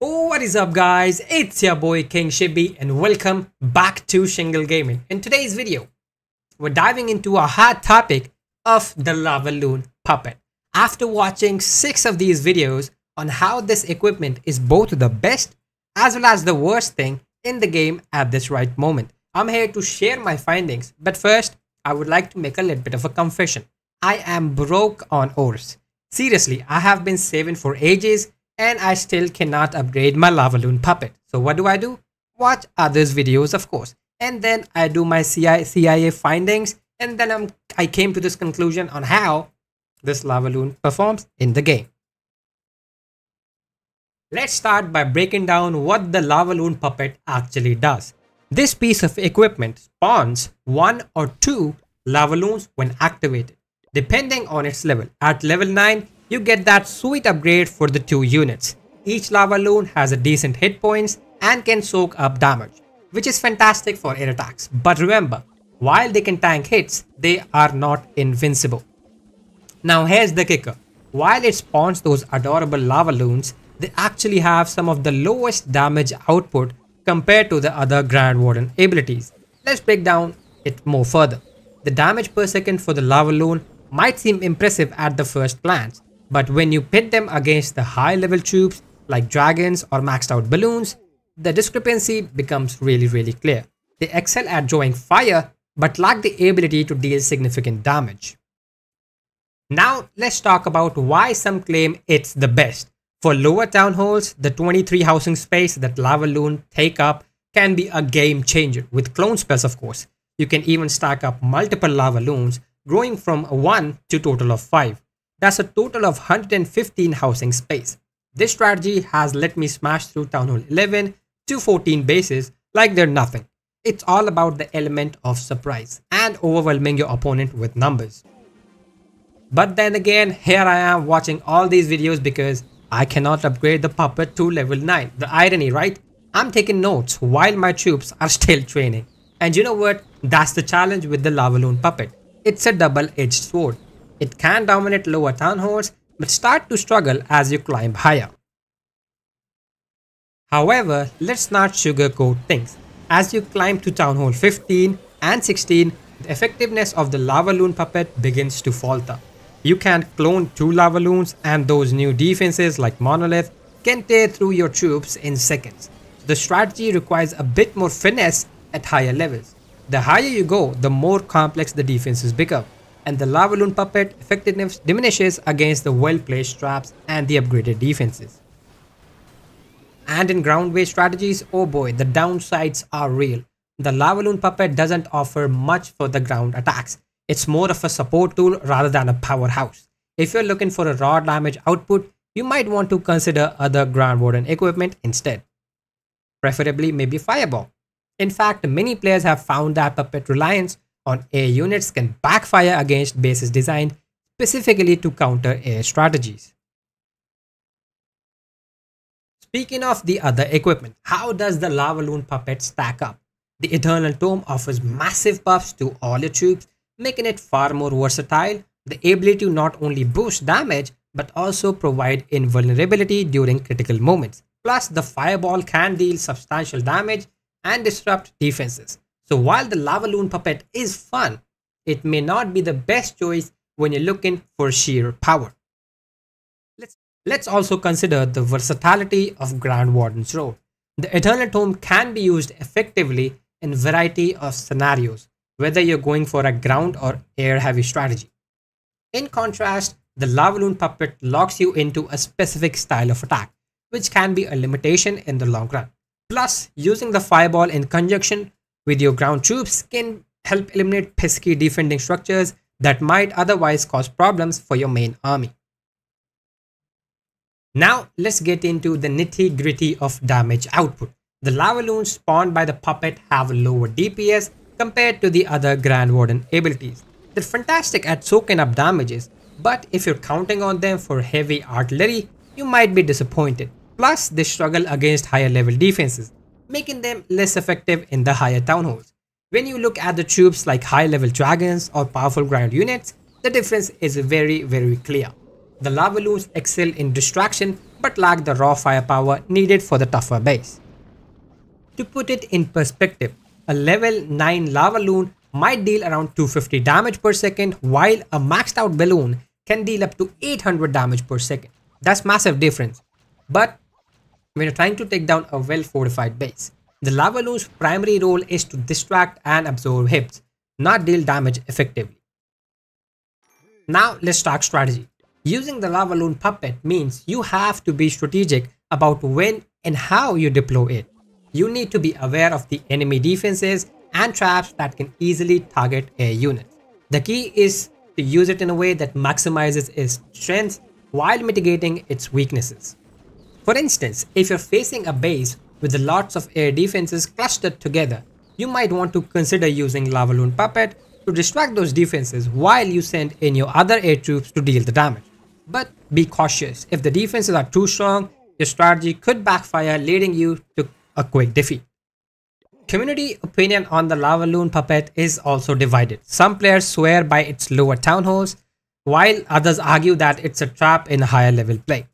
What is up guys, it's your boy King Shibbi and welcome back to Shingle Gaming. In today's video, we're diving into a hot topic of the lava loon puppet. After watching 6 of these videos on how this equipment is both the best as well as the worst thing in the game at this right moment, I'm here to share my findings. But first, I would like to make a little bit of a confession. I am broke on ores. Seriously, I have been saving for ages and I still cannot upgrade my lava loon puppet. So what do? Watch others' videos, of course. And then I do my CIA findings, and then I came to this conclusion on how this lava loon performs in the game. Let's start by breaking down what the lava loon puppet actually does. This piece of equipment spawns 1 or 2 lava loons when activated, depending on its level. At level 9, you get that sweet upgrade for the 2 units. Each lava loon has a decent hit points and can soak up damage, which is fantastic for air attacks. But remember, while they can tank hits, they are not invincible. Now here's the kicker. While it spawns those adorable lava loons, they actually have some of the lowest damage output compared to the other Grand Warden abilities. Let's break down it more further. The damage per second for the lava loon might seem impressive at the first glance, but when you pit them against the high level troops like dragons or maxed out balloons, the discrepancy becomes really clear. They excel at drawing fire but lack the ability to deal significant damage. Now let's talk about why some claim it's the best. For lower town halls, the 23 housing space that lava loon take up can be a game changer with clone spells, of course. You can even stack up multiple lava loons, growing from 1 to total of 5. That's a total of 115 housing space. This strategy has let me smash through Town Hall 11 to 14 bases like they're nothing. It's all about the element of surprise and overwhelming your opponent with numbers. But then again, here I am watching all these videos because I cannot upgrade the puppet to level 9. The irony, right? I'm taking notes while my troops are still training. And you know what? That's the challenge with the lava loon puppet. It's a double-edged sword. It can dominate lower town halls, but start to struggle as you climb higher. However, let's not sugarcoat things. As you climb to Town Hall 15 and 16, the effectiveness of the lava loon puppet begins to falter. You can clone 2 lava loons, and those new defenses like Monolith can tear through your troops in seconds. The strategy requires a bit more finesse at higher levels. The higher you go, the more complex the defenses become, and the lava loon puppet effectiveness diminishes against the well-placed traps and the upgraded defenses. And in ground-based strategies, oh boy, the downsides are real. The lava loon puppet doesn't offer much for the ground attacks. It's more of a support tool rather than a powerhouse. If you're looking for a raw damage output, you might want to consider other Grand Warden equipment instead. Preferably maybe Fireball. In fact, many players have found that puppet reliance on air units can backfire against bases designed specifically to counter air strategies. Speaking of the other equipment, how does the lava loon puppet stack up? The Eternal Tome offers massive buffs to all your troops, making it far more versatile. The ability to not only boost damage but also provide invulnerability during critical moments. Plus, the Fireball can deal substantial damage and disrupt defenses. So while the lava loon puppet is fun, it may not be the best choice when you're looking for sheer power. Let's also consider the versatility of Grand Warden's role. The Eternal Tome can be used effectively in a variety of scenarios, whether you're going for a ground or air heavy strategy. In contrast, the lava loon puppet locks you into a specific style of attack, which can be a limitation in the long run. Plus, using the Fireball in conjunction with your ground troops can help eliminate pesky defending structures that might otherwise cause problems for your main army. Now let's get into the nitty-gritty of damage output. The lava loons spawned by the puppet have lower DPS compared to the other Grand Warden abilities. They're fantastic at soaking up damages, but if you're counting on them for heavy artillery, you might be disappointed. Plus, they struggle against higher level defenses, making them less effective in the higher town halls. When you look at the troops like high level dragons or powerful ground units, the difference is very clear. The lava loons excel in distraction but lack the raw firepower needed for the tougher base. To put it in perspective, a level 9 lava loon might deal around 250 damage per second, while a maxed out balloon can deal up to 800 damage per second. That's massive difference. But when you're trying to take down a well fortified base, the lava loon's primary role is to distract and absorb hits, not deal damage effectively. Now let's talk strategy. Using the lava loon puppet means you have to be strategic about when and how you deploy it. You need to be aware of the enemy defenses and traps that can easily target air units. The key is to use it in a way that maximizes its strengths while mitigating its weaknesses. For instance, if you're facing a base with lots of air defenses clustered together, you might want to consider using lava loon puppet to distract those defenses while you send in your other air troops to deal the damage. But be cautious, if the defenses are too strong, your strategy could backfire, leading you to a quick defeat. Community opinion on the lava loon puppet is also divided. Some players swear by its lower town halls, while others argue that it's a trap in higher level play.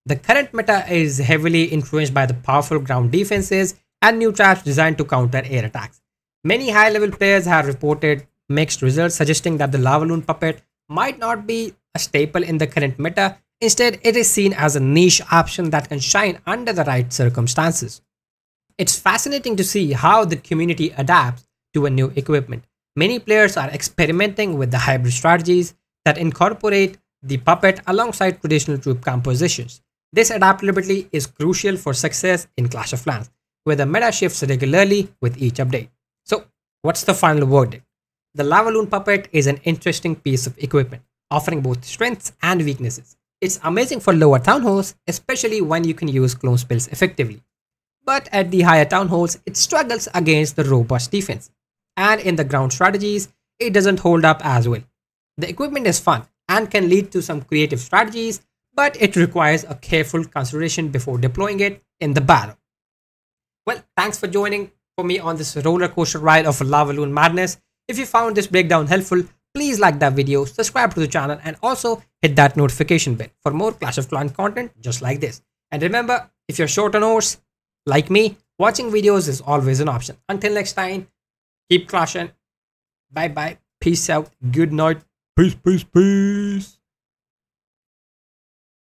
The current meta is heavily influenced by the powerful ground defenses and new traps designed to counter air attacks. Many high level players have reported mixed results, suggesting that the lava loon puppet might not be a staple in the current meta. Instead, it is seen as a niche option that can shine under the right circumstances. It's fascinating to see how the community adapts to a new equipment. Many players are experimenting with the hybrid strategies that incorporate the puppet alongside traditional troop compositions. This adaptability is crucial for success in Clash of Clans, where the meta shifts regularly with each update. So, what's the final verdict? The lava loon puppet is an interesting piece of equipment, offering both strengths and weaknesses. It's amazing for lower town halls, especially when you can use clone spells effectively. But at the higher town halls, it struggles against the robust defense. And in the ground strategies, it doesn't hold up as well. The equipment is fun and can lead to some creative strategies, but it requires a careful consideration before deploying it in the battle. Well, thanks for joining for me on this roller coaster ride of lava loon madness. If you found this breakdown helpful, please like that video, subscribe to the channel, and also hit that notification bell for more Clash of Clans content just like this. And remember, if you're short on ores, like me, watching videos is always an option. Until next time, keep clashing. Bye bye. Peace out. Good night. Peace, peace, peace.